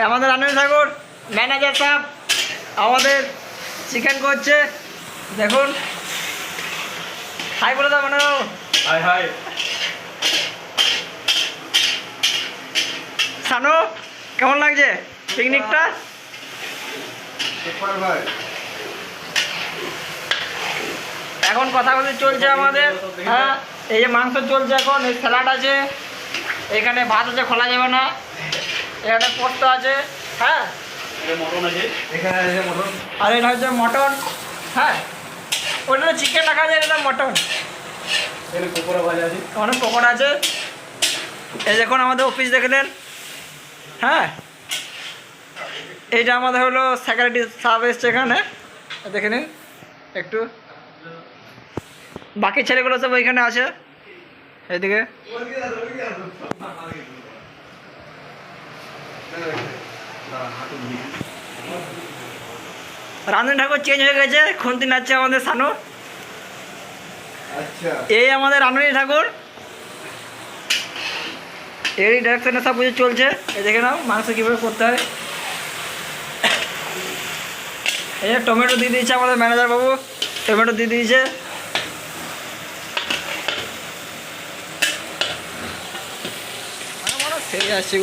আমাদের আনন্দ ঠাকুর ম্যানেজার সাহেব আমাদের চিকেন করছে, দেখুন। হাই বলে দাও মানে হাই হাই। সানু কেমন লাগছে পিকনিকটা? ভাই এখন কথা বলতে চলছে আমাদের। হ্যাঁ, এই যে মাংস চলছে এখন, এই স্যালাড আছে, এখানে ভাত আছে খোলা যাবে না, এখানে পোস্ত আছে, হ্যাঁ, মটন আছে এখানে, আছে মটন। আর এটা হচ্ছে মটন। হ্যাঁ, ওটা চিকেন রাখা যায়, এটা মটন। এখানে পকোড়া ভাজা আছে, অনেক পকোড়া আছে। এই দেখুন আমাদের অফিস দেখলেন। হ্যাঁ, এইটা আমাদের হলো সিকিউরিটি সার্ভ এসছে এখানে, দেখে নিন একটু। বাকি ছেলেগুলো সব ওইখানে আছে এইদিকে। রামদিন ঠাকুর চেঞ্জ হয়ে গেছে, খুন্তি নাচছে আমাদের সানু। আচ্ছা এই আমাদের রামদিন ঠাকুর, এরই ডাইরেকশনে সব কিছু চলছে। এই দেখে নাও মাংস কীভাবে করতে হয়। এই যে টমেটো দিয়ে দিয়েছে আমাদের ম্যানেজার বাবু, টমেটো দিয়ে দিয়েছে। সেই আসছি।